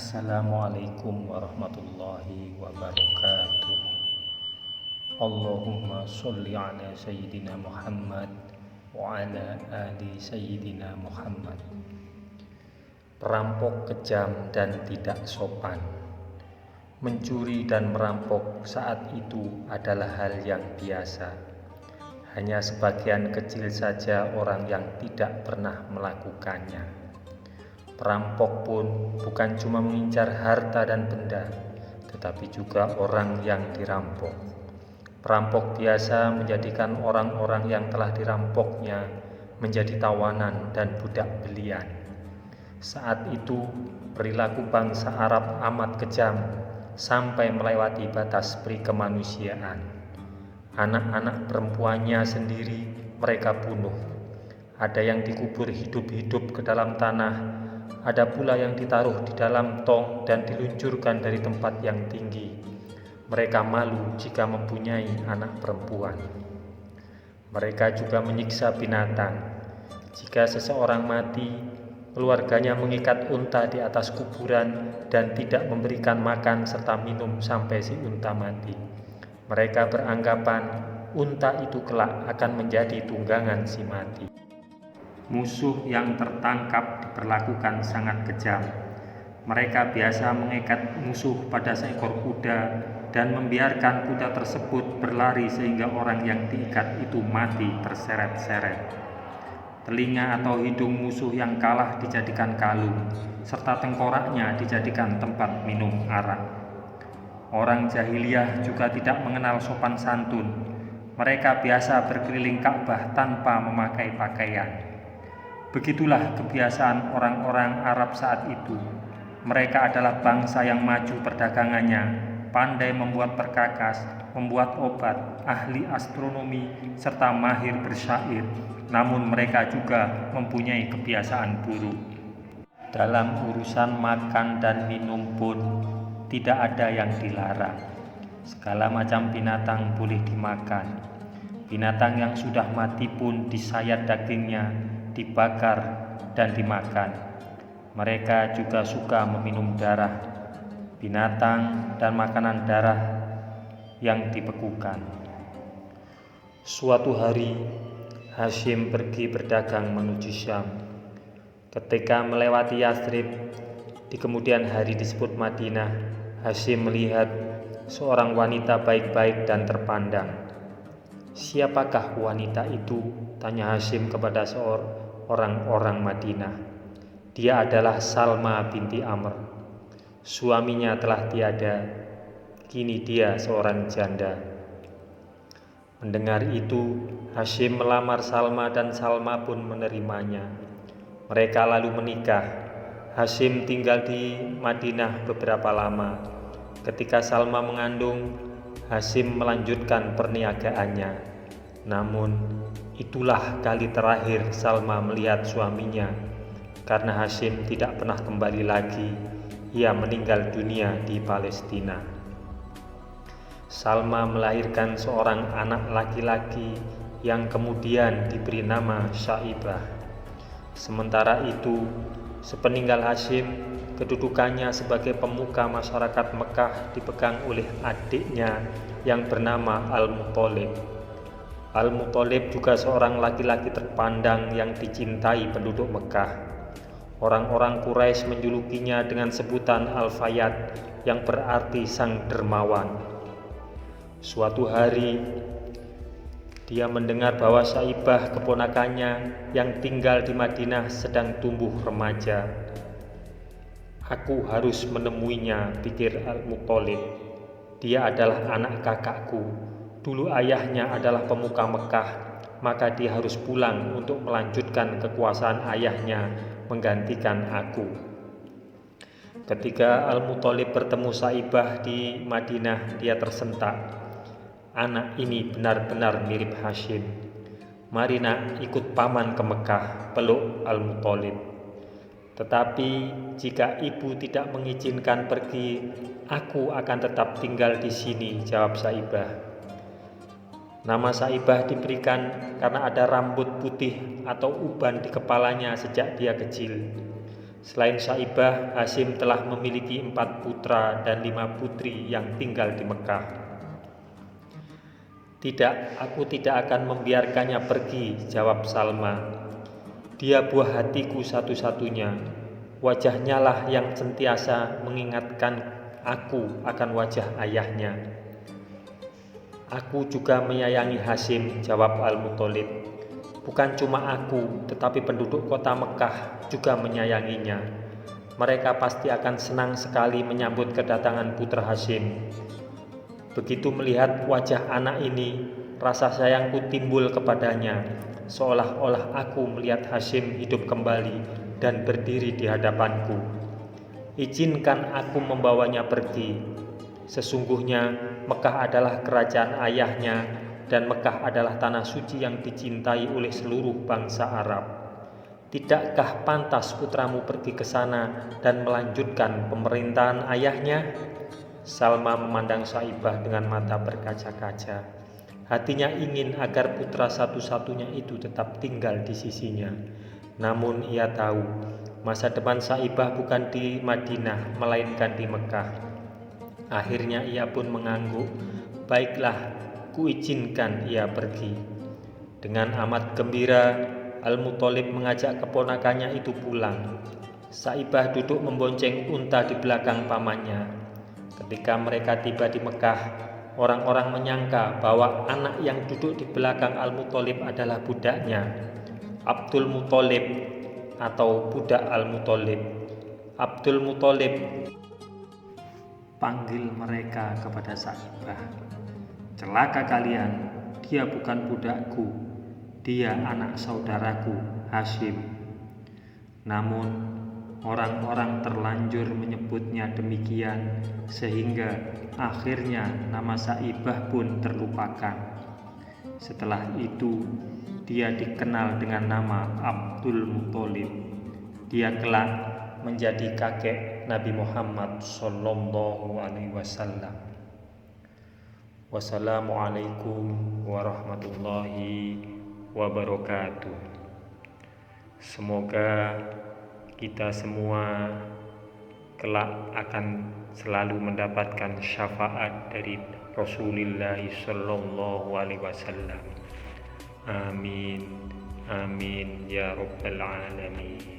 Assalamualaikum warahmatullahi wabarakatuh. Allahumma sholli ala Sayyidina Muhammad wa ala ali Sayyidina Muhammad. Perampok kejam dan tidak sopan. Mencuri dan merampok saat itu adalah hal yang biasa. Hanya sebagian kecil saja orang yang tidak pernah melakukannya. Perampok pun bukan cuma mengincar harta dan benda, tetapi juga orang yang dirampok. Perampok biasa menjadikan orang-orang yang telah dirampoknya menjadi tawanan dan budak belian. Saat itu, perilaku bangsa Arab amat kejam sampai melewati batas peri kemanusiaan. Anak-anak perempuannya sendiri mereka bunuh. Ada yang dikubur hidup-hidup ke dalam tanah. Ada pula yang ditaruh di dalam tong dan diluncurkan dari tempat yang tinggi. Mereka malu jika mempunyai anak perempuan. Mereka juga menyiksa binatang. Jika seseorang mati, keluarganya mengikat unta di atas kuburan dan tidak memberikan makan serta minum sampai si unta mati. Mereka beranggapan unta itu kelak akan menjadi tunggangan si mati. Musuh yang tertangkap diperlakukan sangat kejam. Mereka biasa mengikat musuh pada seekor kuda dan membiarkan kuda tersebut berlari sehingga orang yang diikat itu mati terseret-seret. Telinga atau hidung musuh yang kalah dijadikan kalung, serta tengkoraknya dijadikan tempat minum arak. Orang jahiliyah juga tidak mengenal sopan santun. Mereka biasa berkeliling Ka'bah tanpa memakai pakaian. Begitulah kebiasaan orang-orang Arab saat itu. Mereka adalah bangsa yang maju perdagangannya, pandai membuat perkakas, membuat obat, ahli astronomi, serta mahir bersyair. Namun mereka juga mempunyai kebiasaan buruk. Dalam urusan makan dan minum pun tidak ada yang dilarang. Segala macam binatang boleh dimakan. Binatang yang sudah mati pun disayat dagingnya, dibakar dan dimakan. Mereka juga suka meminum darah binatang dan makanan darah yang dibekukan. Suatu hari Hashim pergi berdagang menuju Syam. Ketika melewati Yathrib, di kemudian hari disebut Madinah, Hashim melihat seorang wanita baik-baik dan terpandang. "Siapakah wanita itu?" tanya Hashim kepada orang-orang Madinah. "Dia adalah Salma binti Amr. Suaminya telah tiada. Kini dia seorang janda." Mendengar itu, Hashim melamar Salma dan Salma pun menerimanya. Mereka lalu menikah. Hashim tinggal di Madinah beberapa lama. Ketika Salma mengandung, Hashim melanjutkan perniagaannya. Namun, itulah kali terakhir Salma melihat suaminya. Karena Hashim tidak pernah kembali lagi, ia meninggal dunia di Palestina. Salma melahirkan seorang anak laki-laki yang kemudian diberi nama Syaibah. Sementara itu, sepeninggal Hashim, kedudukannya sebagai pemuka masyarakat Mekah dipegang oleh adiknya yang bernama Al-Muthalib. Al-Muthalib juga seorang laki-laki terpandang yang dicintai penduduk Mekah. Orang-orang Quraisy menjulukinya dengan sebutan Al-Fayyad yang berarti sang dermawan. Suatu hari, dia mendengar bahwa Syaibah keponakannya yang tinggal di Madinah sedang tumbuh remaja. "Aku harus menemuinya," pikir Al-Muthalib. "Dia adalah anak kakakku. Dulu ayahnya adalah pemuka Mekah, maka dia harus pulang untuk melanjutkan kekuasaan ayahnya menggantikan aku." Ketika Al-Muthalib bertemu Syaibah di Madinah, dia tersentak. "Anak ini benar-benar mirip Hashim. Mari nak, ikut paman ke Mekah," peluk Al-Muthalib. "Tetapi jika ibu tidak mengizinkan pergi, aku akan tetap tinggal di sini," jawab Syaibah. Nama Syaibah diberikan karena ada rambut putih atau uban di kepalanya sejak dia kecil. Selain Saibah, Hasyim telah memiliki 4 putra dan 5 putri yang tinggal di Mekah. Tidak, aku tidak akan membiarkannya pergi, jawab Salma. Dia buah hatiku satu-satunya. Wajahnya lah yang sentiasa mengingatkan aku akan wajah ayahnya. Aku juga menyayangi Hasyim, jawab Al-Muthalib. Bukan cuma aku, tetapi penduduk kota Mekah juga menyayanginya. Mereka pasti akan senang sekali menyambut kedatangan putra Hasyim. Begitu melihat wajah anak ini, rasa sayangku timbul kepadanya, seolah-olah aku melihat Hasyim hidup kembali dan berdiri di hadapanku. Izinkan aku membawanya pergi. Sesungguhnya Mekah adalah kerajaan ayahnya, dan Mekah adalah tanah suci yang dicintai oleh seluruh bangsa Arab. Tidakkah pantas putramu pergi ke sana dan melanjutkan pemerintahan ayahnya? Salma memandang Saibah dengan mata berkaca-kaca. Hatinya ingin agar putra satu-satunya itu tetap tinggal di sisinya. Namun ia tahu, masa depan Saibah bukan di Madinah, melainkan di Mekah. Akhirnya ia pun mengangguk. Baiklah, kuizinkan ia pergi. Dengan amat gembira, Al-Muthalib mengajak keponakannya itu pulang. Saibah duduk membonceng unta di belakang pamannya. Ketika mereka tiba di Mekah, orang-orang menyangka bahwa anak yang duduk di belakang Al-Muthalib adalah budaknya, Abdul Muthalib atau budak Al-Muthalib. Abdul Muthalib, panggil mereka kepada Saibah. Celaka kalian, dia bukan budakku, dia anak saudaraku, Hasyim. Namun, orang-orang terlanjur menyebutnya demikian, sehingga akhirnya nama Saibah pun terlupakan. Setelah itu, dia dikenal dengan nama Abdul Muthalib. Dia kelak menjadi kakek Nabi Muhammad sallallahu alaihi wasallam. Wassalamualaikum warahmatullahi wabarakatuh. Semoga kita semua kelak akan selalu mendapatkan syafaat dari Rasulullah sallallahu alaihi wasallam. Amin, amin ya rabbal alamin.